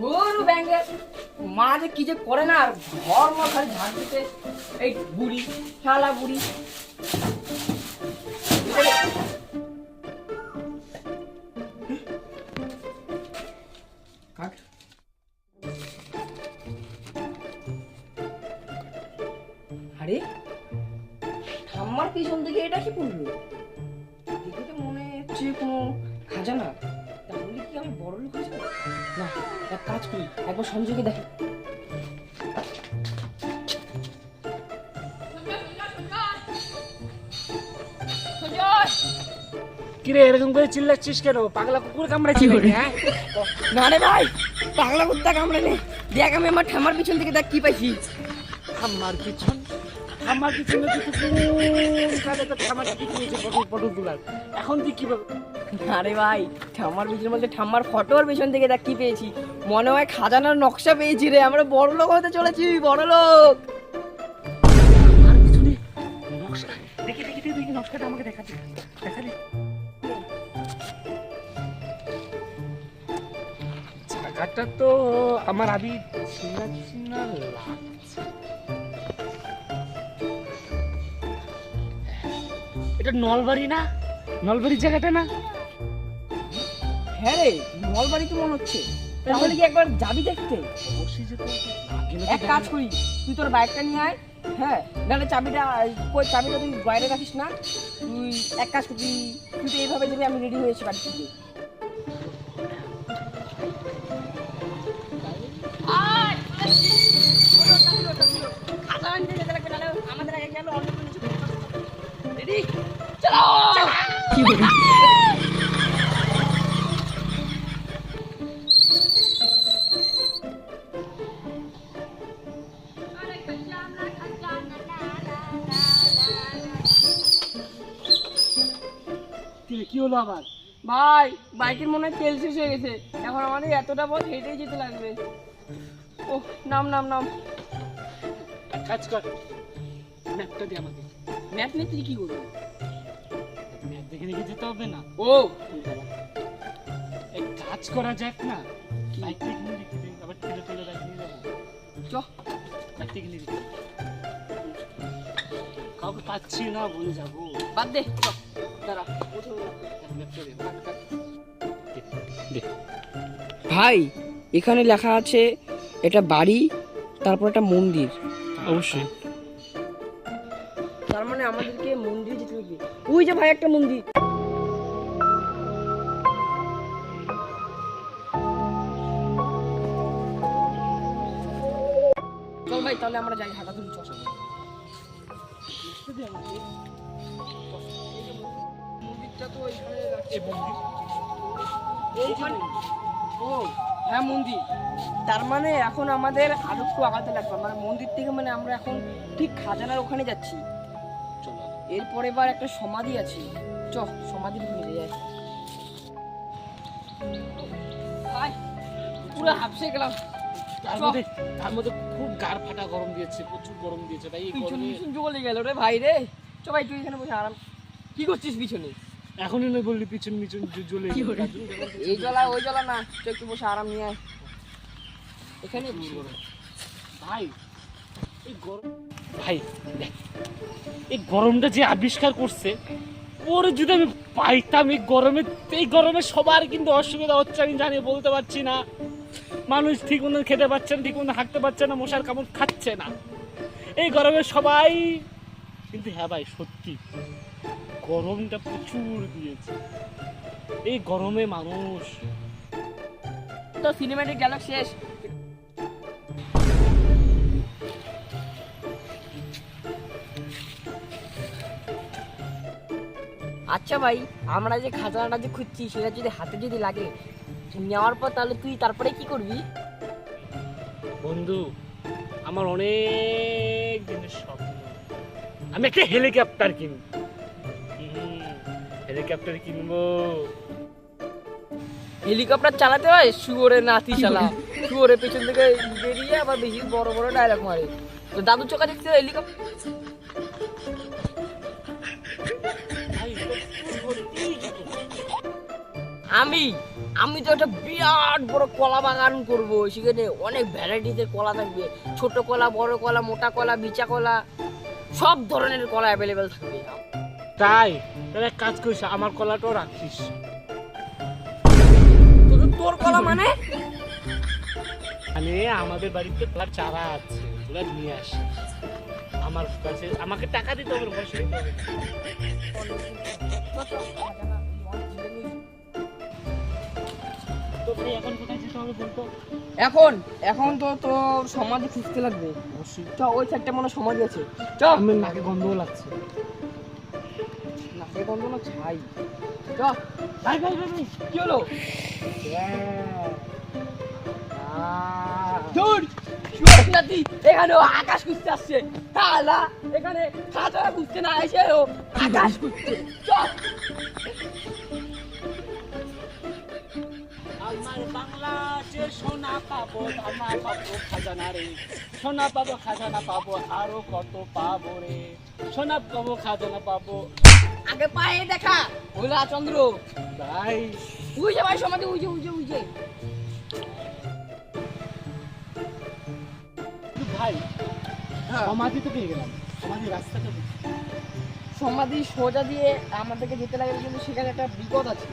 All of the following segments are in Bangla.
গরু ব্যাঙ্গে মা যে কি যে করে না, আর ঘর মা খালি ঝাড় দিতে। এই বুড়ি, শালা বুড়ি। আরে ঠাম্মার পিছন থেকে এটা কি পড়লো? দেখে তো মনে হচ্ছে কোনো খাজানা। তাহলে কি আমি বড় লোক হয়ে যাবো? না, এক কাজ করি, একবার সঞ্জয়কে দেখি। কিরে এরকম করে চিল্লাচ্ছিস কেন? পাগলা কুকুর কামড়েছি নাকি? হ্যাঁ না রে ভাই, পাগলা কুত্তা কামড়ে নে। দেখ আমি আমার ঠাম্মার পিছন থেকে দেখ কি পাইছি। আমার পিছন এখন তুই কি বল? আরে ভাই, ঠাম্মার পিছনের মধ্যে ঠাম্মার ফটোর পিছন থেকে দেখ কি পেয়েছি। মনে হয় খাজানার নকশা পেয়েছি রে। আমরা বড় লোক হতে চলেছি, বড় লোক। আমার পিছনে নকশা দেখি দেখি দেখি নকশাটা আমাকে দেখাতে দেখালি। জায়গাটা তো আমার আবি চিনা চিনা লাগছে। এটা নলবাড়ি না? নলবাড়ির জায়গাটা না? হ্যাঁ রে, নলবাড়ি তো মনে হচ্ছে। তাহলে কি একবার যাবি দেখতে? অবশ্যই যেতে হবে। এক কাজ করি, তুই তোর বাইকটা নিয়ে আয়। হ্যাঁ, নাহলে চাবিটা তুই বাইরে রাখিস না। তুই এক কাজ করবি, তুই তো এইভাবে যাবি, আমি রেডি হয়েছি বাড়ি থেকে। আমাদের আগে গেল অন্য কোনো কিছু। রেডি, চলো। কি বলি? কি হলো আবার? ভাই, বাইকের মনে হয় তেল শেষ হয়ে গেছে। এখন আমাদের এতটা পথ হেঁটেই যেতে লাগবে। ও নাম নাম নাম। এক কাজ কর, ম্যাপটা দে আমাকে। ম্যাপ নিয়ে তুই কি করবি? ম্যাপ দেখে দেখে যেতে হবে না। ও এক কাজ করা যাক না, বাইকটা এখানে রেখে দে, আবার ঠেলে ঠেলে বাইক নিয়ে যাবো। চ, বাইকটা এখানে রেখে দে। কাউকে পাচ্ছি না বলে যাবো। বাদ দে, চ। দাঁড়া, ম্যাপটা দে। ভাই, এখানে লেখা আছে এটা বাড়ি, তারপর একটা মন্দির। অবশ্যই। তার মানে আমাদেরকে মন্দিরে যেতে হবে। ওই যে ভাই একটা মন্দির। চল ভাই, তাহলে আমরা যাই, হাঁটা ধরি। চল মন্দিরটা তো এখানে রাখছে। এইখানে? ও হ্যাঁ, মন্দির। তার মানে এখন আমাদের আরো একটু আগাতে লাগবে। মানে মন্দির থেকে মানে আমরা এখন ঠিক খাজানার ওখানে যাচ্ছি। চলো। এরপরে এবার একটা সমাধি আছে, চ সমাধির ওখানে যাই। ভাই, পুরো হাঁপসে গেলাম। তার মধ্যে খুব গাড় ফাটা গরম দিয়েছে, প্রচুর গরম দিয়েছে। তাই এই পিছন গরমে পিছন জ্বলে গেল রে ভাই রে। চ ভাই, তুই এখানে বসে আরাম। কি করছিস পিছনে? এখনই নয় বললি পিছন পিছন জ্বলে এই জ্বলা ওই জ্বলা না, চ একটু বসে আরাম নিয়ে আয়। এখানে ভাই এই গরম, ভাই দেখ এই গরমটা যে আবিষ্কার করছে, ওরে যদি আমি পাইতাম এই গরমে সবার কিন্তু অসুবিধা হচ্ছে, আমি জানি, বলতে পারছি না। মানুষ ঠিক মতো খেতে পারছে না, ঠিক মতো হাঁটতে পারছে না, মশার কামড় খাচ্ছে না এই গরমে সবাই। কিন্তু হ্যাঁ ভাই, সত্যি গরমটা প্রচুর দিয়েছে। এই গরমে মানুষ তো সিনেম্যাটিক ডায়লগ শেষ। আচ্ছা ভাই, আমরা যে খাজানাটা যে খুঁজছি সেটা যদি হাতে যদি লাগে, নেওয়ার পর তাহলে তুই তারপরে কি করবি? বন্ধু, আমার অনেক দিনের স্বপ্ন, আমি একটা হেলিকপ্টার কিনবো। হেলিকপ্টার কিনবো। হেলিকপ্টার চালাতে হয় শুয়োরের নাতি চালা। শুয়োরের পেছন থেকে বেরিয়ে আবার বেশি বড় বড় ডায়লগ মারে। তো দাদু চোখা দেখতে হেলিকপ্টার। আমি আমি তো একটা বিরাট বড় কলা বাগান করব, সেখানে অনেক ভ্যারাইটিতে কলা থাকবে, ছোট কলা, বড় কলা, মোটা কলা, বিচা কলা, সব ধরনের কলা অ্যাভেলেবেল থাকবে। তাই তাহলে এক কাজ করিস, আমার কলাটাও রাখিস। তোর কলা মানে? মানে আমাদের বাড়িতে কলার চারা আছে, ওরা নিয়ে আসে আমার কাছে, আমাকে টাকা দিতে হবে, পয়সা দিতে হবে। তো ভাই এখন কোথায় যেতে হবে বলতো? এখন এখন তো তোর সমাধি খুঁজতে লাগবে। চ, ওই সাইডটা মনে হয় সমাধি আছে। চ। আমার নাকে গন্ধও লাগছে। নাকে গন্ধ না ছাই। চ। ভাই ভাই ভাই ভাই, কি হলো? দূর শুয়োর নাতি, এখানে ও আকাশ খুঁজতে আসছে। হালা, এখানে খাঁচা খুঁজতে না এসে ও আকাশ খুঁজছে। চ। আমার বাংলাতে সোনা পাবো, আমার পাবো খাজানা রে, সোনা পাবো খাজানা পাবো, আরো কত পাবো রে, সোনা পাবো খাজানা পাবো। আগে পায়ে দেখা ভোলা চন্দ্র। ভাই উই যে ভাই সমাধি, উই যে উই যে উই যে। ভাই হ্যাঁ, সমাধি তো পেয়ে গেলাম, সমাধি রাস্তাটা দেখি। সমাধি সোজা দিয়ে আমাদেরকে যেতে লাগে, কিন্তু সেখানে একটা বিপদ আছে।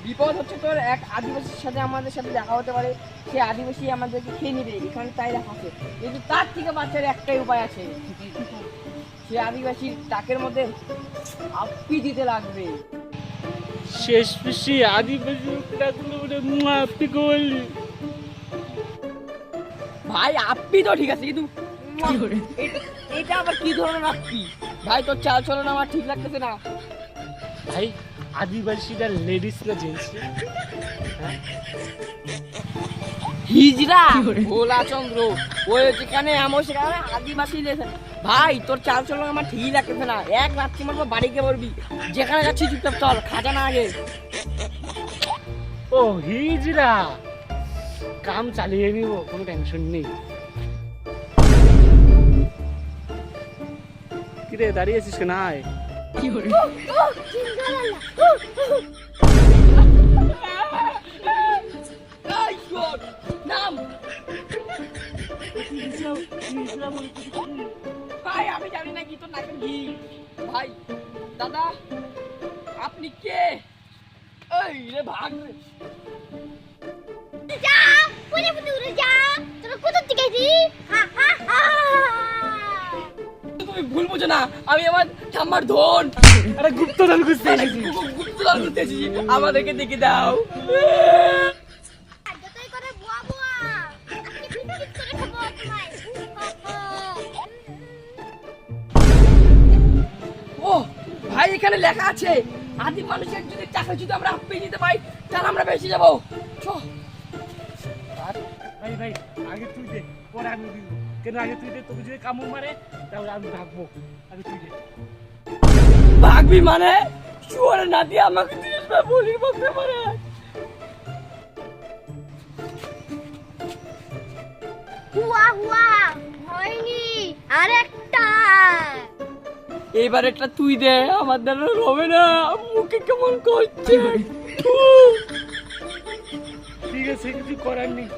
বিপদ হচ্ছে তোর এক আদিবাসীর সাথে আমাদের সাথে দেখা হতে পারে, সে আদিবাসী আমাদেরকে খেয়ে নেবে, এখানে তাই রাখা আছে। কিন্তু তার থেকে বাচ্চার একটাই উপায় আছে, সে আদিবাসীর টাকের মধ্যে আপ্পি দিতে লাগবে। শেষ পিসি আদিবাসী ডাকলো বলে মুয়া আপনি বললি। ভাই আপ্পি তো ঠিক আছে, কিন্তু এটা আবার কি ধরনের আপ্পি? ভাই তোর চাল চলন আমার ঠিক লাগতেছে না। ভাই আদিবাসীরা লেডিস না জেন্টস? হ্যাঁ হিজড়া ভোলা চন্দ্র, ওই যেখানে আমার সেখানে আদিবাসী লেখা। ভাই তোর চাল চলন আমার ঠিকই লাগতেছে না। এক রাত্রি মারবো, বাড়িকে বলবি যেখানে যাচ্ছি চুপচাপ চল, খাজা না আগে। ও হিজড়া, কাম চালিয়ে নিব, কোনো টেনশন নেই। কিরে দাঁড়িয়ে আছিস কেন? আয়। এই শোন, নাম। ভাই আমি জানি না কি তোর নাকের ঘি। ভাই দাদা আপনি কে? এই রে ভাগ রে। যা পুরে পুরে যা, তোরা কোথা থেকে এসেছিস? হা হা হা। তুমি ভুল বুঝো না, আমি আমার ঠাম্মার ধন আরে গুপ্তধন খুঁজতে এসেছি। গুপ্তধন করতেছি, আমাদেরকে দেখে দাও। যতই করে বুয়া বুয়া, আজকে ফিটফিট করে খাবো তোমায়। ও ভাই এখানে লেখা আছে, আদিম মানুষের যদি টাকা যদি আমরা পেয়ে নিতে পাই তাহলে আমরা বেঁচে যাবো। চ। ভাই ভাই আগে তুই দে, পরে আমি দিব। কেন আগে তুই দে, তোকে যদি কামড় মারে তাহলে আমি ভাগবো। আগে তুই দে। ভাগবি মানে? শুয়ারে না দিয়ে আমাকে দিস না, বলির বকতে পারে। হুয়া হুয়া হয়নি, আরেকটা। এইবার একটা তুই দে, আমার দ্বারা হবে না, মুখে কেমন করছে। ঠিক আছে, কিছু করার নেই।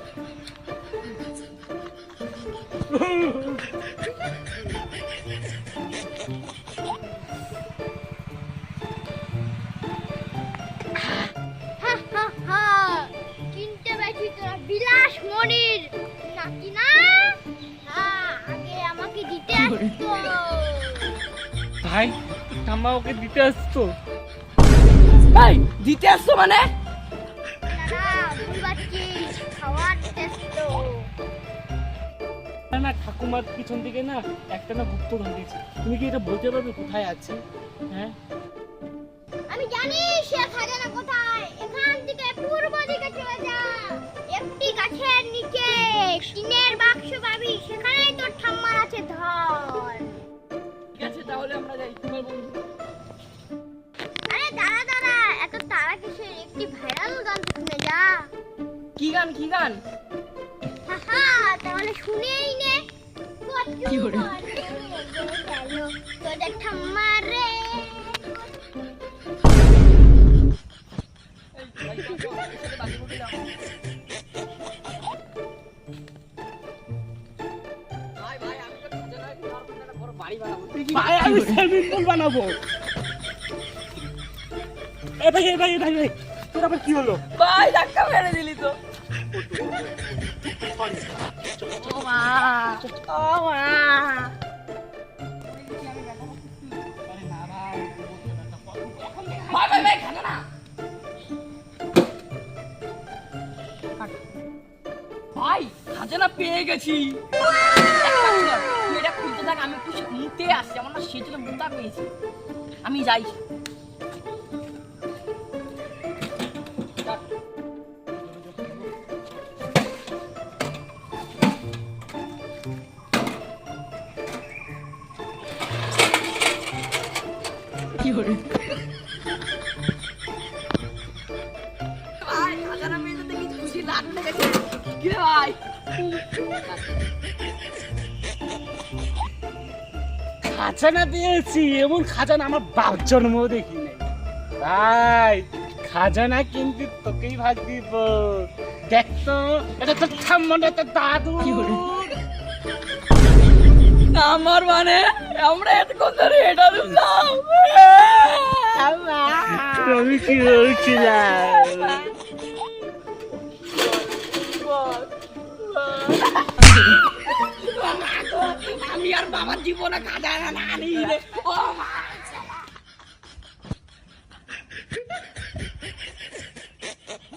হা হা হা, কিনতে বেশি তোরা বিলাস মনির নাকি না? হ্যাঁ, আগে আমাকে দিতে আসতো। ভাই ঠাম্মা ওকে দিতে আসতো। ভাই দিতে আসছো মানে? দাদা ভুল পাচ্ছিস, খাওয়ার দিতে আসতো। না না, ঠাকুমার পিছন দিকে না একটা না গুপ্তধন দিয়েছে। তুমি কি এটা বলতে পারবে কোথায় আছে? হ্যাঁ আমি জানি সে খাজানা কোথায়। এখান থেকে পূর্ব দিকে চলে যা, একটি গাছের নিচে টিনের বাক্স পাবি, সেখানেই তোর ঠাম্মার আছে ধন। ঠিক আছে তাহলে আমরা যাই, তোমার বন্ধু। আরে দাঁড়া দাঁড়া, এত তারা কিসের? একটি ভাইরাল গান তো শুনে যা। কি গান কি গান? হাহা, তাহলে শুনেই নে। কি করে তোদের ঠাম্মা রে। আমি সুইমিং পুল বানাবো। এ ভাই তোর আবার কি হলো? ভাই ধাক্কা মেরে দিলি তো। ও মা, ও মা। ভাই ভাই ভাই খাজা না। ভাই খাজানা পেয়ে গেছি। এক কাজ কর, তুই এটা খুলতে থাক, আমি একটু মুতে আসছি, আমার না সেজন্য মুতা পেয়েছি, আমি যাই। কি হলো ভাই? খাজানা পেয়ে যেতে কিছু খুশি লাগতে গেছে কি রে ভাই? খাজানা পেয়েছি, এমন খাজানা আমার বাপ জন্মও দেখি নাই ভাই। খাজানা কিন্তু তোকেই ভাগ দিব। দেখ তো, এটা তো ঠাম্মাটা তো দাদু। আমার মানে আমরা এতক্ষণ ধরে এটা দিলাম। আমি কি বলছিলাম? আমি আর বাবার জীবনে খাজা না আনি রে। ও মা।